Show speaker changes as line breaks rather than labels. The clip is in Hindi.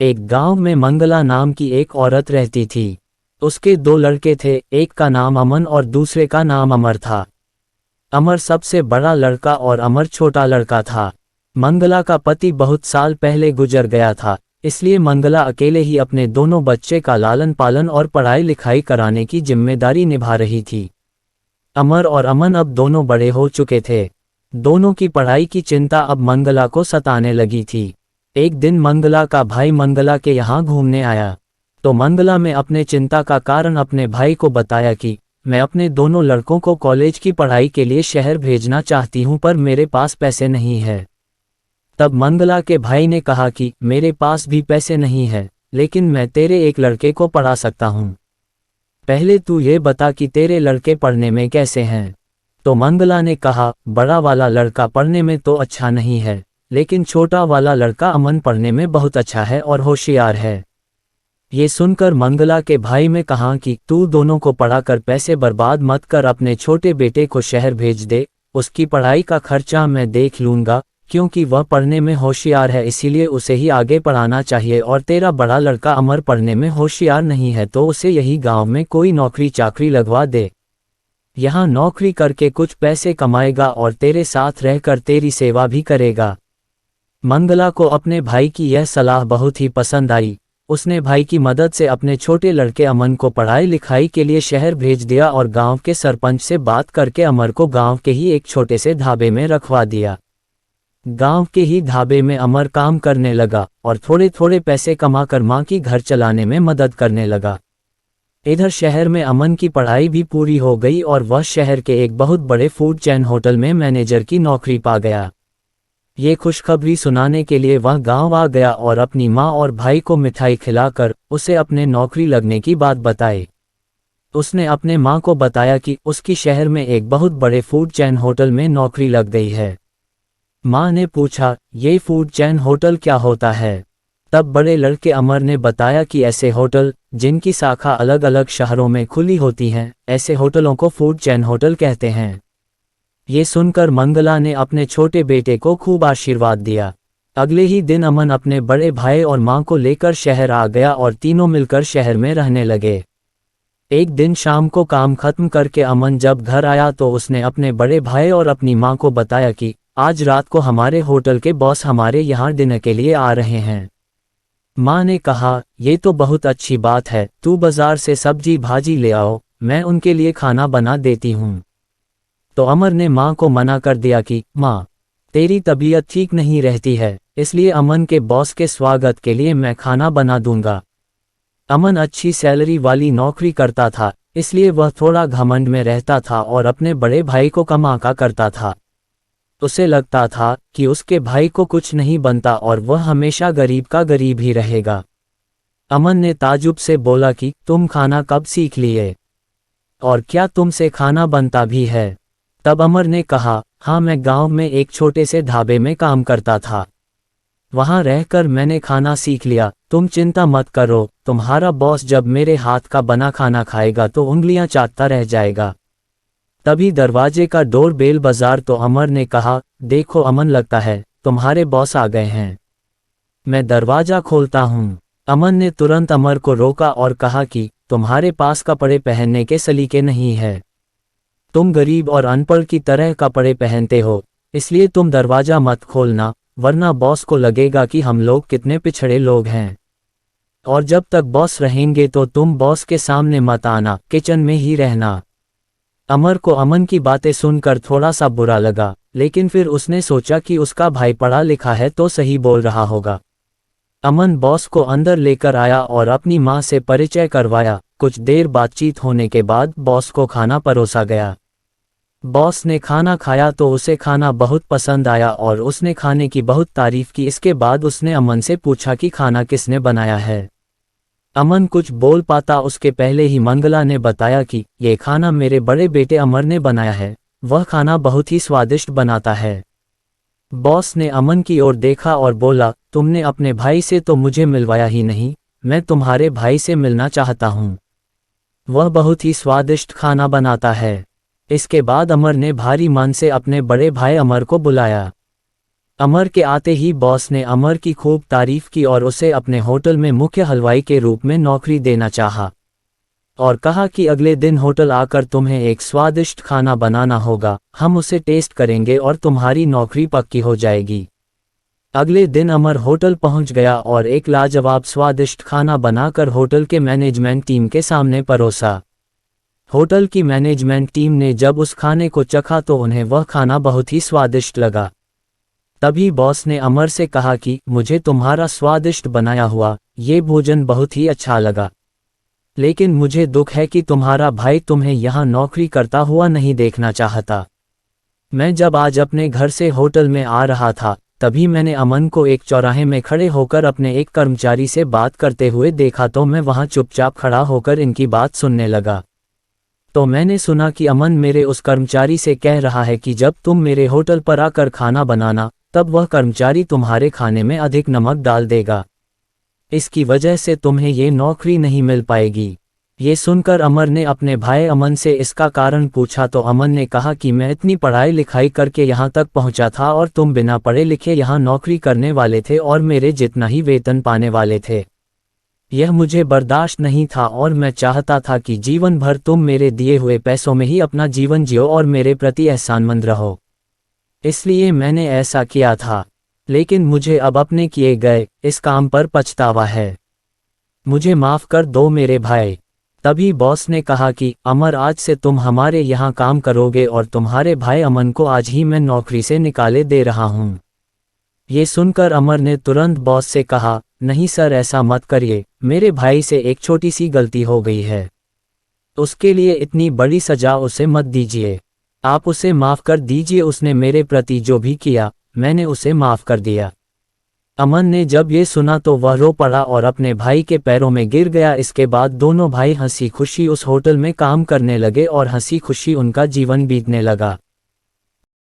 एक गांव में मंगला नाम की एक औरत रहती थी। उसके दो लड़के थे, एक का नाम अमन और दूसरे का नाम अमर था। अमर सबसे बड़ा लड़का और अमर छोटा लड़का था। मंगला का पति बहुत साल पहले गुजर गया था, इसलिए मंगला अकेले ही अपने दोनों बच्चे का लालन पालन और पढ़ाई लिखाई कराने की जिम्मेदारी निभा रही थी। अमर और अमन अब दोनों बड़े हो चुके थे। दोनों की पढ़ाई की चिंता अब मंगला को सताने लगी थी। एक दिन मंगला का भाई मंगला के यहाँ घूमने आया, तो मंगला में अपने चिंता का कारण अपने भाई को बताया कि मैं अपने दोनों लड़कों को कॉलेज की पढ़ाई के लिए शहर भेजना चाहती हूँ, पर मेरे पास पैसे नहीं है। तब मंगला के भाई ने कहा कि मेरे पास भी पैसे नहीं है, लेकिन मैं तेरे एक लड़के को पढ़ा सकता हूँ। पहले तू ये बता कि तेरे लड़के पढ़ने में कैसे हैं। तो मंगला ने कहा, बड़ा वाला लड़का पढ़ने में तो अच्छा नहीं है, लेकिन छोटा वाला लड़का अमन पढ़ने में बहुत अच्छा है और होशियार है। ये सुनकर मंगला के भाई में कहा कि तू दोनों को पढ़ाकर पैसे बर्बाद मत कर, अपने छोटे बेटे को शहर भेज दे, उसकी पढ़ाई का खर्चा मैं देख लूँगा, क्योंकि वह पढ़ने में होशियार है, इसीलिए उसे ही आगे पढ़ाना चाहिए। और तेरा बड़ा लड़का अमर पढ़ने में होशियार नहीं है, तो उसे यही गांव में कोई नौकरी चाकरी लगवा दे। यहाँ नौकरी करके कुछ पैसे कमाएगा और तेरे साथ रहकर तेरी सेवा भी करेगा। मंगला को अपने भाई की यह सलाह बहुत ही पसंद आई। उसने भाई की मदद से अपने छोटे लड़के अमन को पढ़ाई लिखाई के लिए शहर भेज दिया और गांव के सरपंच से बात करके अमर को गांव के ही एक छोटे से ढाबे में रखवा दिया। गांव के ही ढाबे में अमर काम करने लगा और थोड़े थोड़े पैसे कमाकर मां की घर चलाने में मदद करने लगा। इधर शहर में अमन की पढ़ाई भी पूरी हो गई और वह शहर के एक बहुत बड़े फूड चेन होटल में मैनेजर की नौकरी पा गया। ये खुशखबरी सुनाने के लिए वह गांव आ गया और अपनी मां और भाई को मिठाई खिलाकर उसे अपने नौकरी लगने की बात बताई। उसने अपने मां को बताया कि उसकी शहर में एक बहुत बड़े फूड चेन होटल में नौकरी लग गई है। मां ने पूछा, ये फूड चेन होटल क्या होता है? तब बड़े लड़के अमर ने बताया कि ऐसे होटल जिनकी शाखा अलग अलग शहरों में खुली होती हैं, ऐसे होटलों को फूड चेन होटल कहते हैं। ये सुनकर मंगला ने अपने छोटे बेटे को खूब आशीर्वाद दिया। अगले ही दिन अमन अपने बड़े भाई और मां को लेकर शहर आ गया और तीनों मिलकर शहर में रहने लगे। एक दिन शाम को काम खत्म करके अमन जब घर आया तो उसने अपने बड़े भाई और अपनी मां को बताया कि आज रात को हमारे होटल के बॉस हमारे यहाँ डिनर के लिए आ रहे हैं। मां ने कहा, ये तो बहुत अच्छी बात है, तू बाजार से सब्जी भाजी ले आओ, मैं उनके लिए खाना बना देती हूँ। तो अमर ने मां को मना कर दिया कि मां, तेरी तबीयत ठीक नहीं रहती है, इसलिए अमन के बॉस के स्वागत के लिए मैं खाना बना दूंगा। अमन अच्छी सैलरी वाली नौकरी करता था, इसलिए वह थोड़ा घमंड में रहता था और अपने बड़े भाई को कम आंका करता था। उसे लगता था कि उसके भाई को कुछ नहीं बनता और वह हमेशा गरीब का गरीब ही रहेगा। अमन ने ताजुब से बोला कि तुम खाना कब सीख लिए, और क्या तुमसे खाना बनता भी है? तब अमर ने कहा, हाँ, मैं गांव में एक छोटे से ढाबे में काम करता था, वहां रहकर मैंने खाना सीख लिया। तुम चिंता मत करो, तुम्हारा बॉस जब मेरे हाथ का बना खाना खाएगा तो उंगलियां चाटता रह जाएगा। तभी दरवाजे का डोर बेल बाजार तो अमर ने कहा, देखो अमन, लगता है तुम्हारे बॉस आ गए हैं, मैं दरवाजा खोलता हूँ। अमन ने तुरंत अमर को रोका और कहा कि तुम्हारे पास कपड़े पहनने के सलीके नहीं है, तुम गरीब और अनपढ़ की तरह कपड़े पहनते हो, इसलिए तुम दरवाजा मत खोलना, वरना बॉस को लगेगा कि हम लोग कितने पिछड़े लोग हैं। और जब तक बॉस रहेंगे तो तुम बॉस के सामने मत आना, किचन में ही रहना। अमर को अमन की बातें सुनकर थोड़ा सा बुरा लगा, लेकिन फिर उसने सोचा कि उसका भाई पढ़ा लिखा है तो सही बोल रहा होगा। अमन बॉस को अंदर लेकर आया और अपनी मां से परिचय करवाया। कुछ देर बातचीत होने के बाद बॉस को खाना परोसा गया। बॉस ने खाना खाया तो उसे खाना बहुत पसंद आया और उसने खाने की बहुत तारीफ की। इसके बाद उसने अमन से पूछा कि खाना किसने बनाया है। अमन कुछ बोल पाता उसके पहले ही मंगला ने बताया कि ये खाना मेरे बड़े बेटे अमर ने बनाया है, वह खाना बहुत ही स्वादिष्ट बनाता है। बॉस ने अमन की ओर देखा और बोला, तुमने अपने भाई से तो मुझे मिलवाया ही नहीं, मैं तुम्हारे भाई से मिलना चाहता हूँ, वह बहुत ही स्वादिष्ट खाना बनाता है। इसके बाद अमर ने भारी मन से अपने बड़े भाई अमर को बुलाया। अमर के आते ही बॉस ने अमर की खूब तारीफ की और उसे अपने होटल में मुख्य हलवाई के रूप में नौकरी देना चाहा और कहा कि अगले दिन होटल आकर तुम्हें एक स्वादिष्ट खाना बनाना होगा, हम उसे टेस्ट करेंगे और तुम्हारी नौकरी पक्की हो जाएगी। अगले दिन अमर होटल पहुंच गया और एक लाजवाब स्वादिष्ट खाना बनाकर होटल के मैनेजमेंट टीम के सामने परोसा। होटल की मैनेजमेंट टीम ने जब उस खाने को चखा तो उन्हें वह खाना बहुत ही स्वादिष्ट लगा। तभी बॉस ने अमर से कहा कि मुझे तुम्हारा स्वादिष्ट बनाया हुआ ये भोजन बहुत ही अच्छा लगा, लेकिन मुझे दुख है कि तुम्हारा भाई तुम्हें यहाँ नौकरी करता हुआ नहीं देखना चाहता। मैं जब आज अपने घर से होटल में आ रहा था तभी मैंने अमन को एक चौराहे में खड़े होकर अपने एक कर्मचारी से बात करते हुए देखा, तो मैं वहाँ चुपचाप खड़ा होकर इनकी बात सुनने लगा। तो मैंने सुना कि अमन मेरे उस कर्मचारी से कह रहा है कि जब तुम मेरे होटल पर आकर खाना बनाना तब वह कर्मचारी तुम्हारे खाने में अधिक नमक डाल देगा, इसकी वजह से तुम्हें ये नौकरी नहीं मिल पाएगी। ये सुनकर अमर ने अपने भाई अमन से इसका कारण पूछा तो अमन ने कहा कि मैं इतनी पढ़ाई लिखाई करके यहाँ तक पहुँचा था और तुम बिना पढ़े लिखे यहाँ नौकरी करने वाले थे और मेरे जितना ही वेतन पाने वाले थे। यह मुझे बर्दाश्त नहीं था और मैं चाहता था कि जीवन भर तुम मेरे दिए हुए पैसों में ही अपना जीवन जियो और मेरे प्रति एहसानमंद रहो, इसलिए मैंने ऐसा किया था। लेकिन मुझे अब अपने किए गए इस काम पर पछतावा है, मुझे माफ़ कर दो मेरे भाई। तभी बॉस ने कहा कि अमर, आज से तुम हमारे यहाँ काम करोगे और तुम्हारे भाई अमन को आज ही मैं नौकरी से निकाले दे रहा हूँ। ये सुनकर अमर ने तुरंत बॉस से कहा, नहीं सर, ऐसा मत करिए, मेरे भाई से एक छोटी सी गलती हो गई है, उसके लिए इतनी बड़ी सजा उसे मत दीजिए, आप उसे माफ़ कर दीजिए, उसने मेरे प्रति जो भी किया मैंने उसे माफ़ कर दिया। अमन ने जब ये सुना तो वह रो पड़ा और अपने भाई के पैरों में गिर गया। इसके बाद दोनों भाई हंसी खुशी उस होटल में काम करने लगे और हंसी खुशी उनका जीवन बीतने लगा।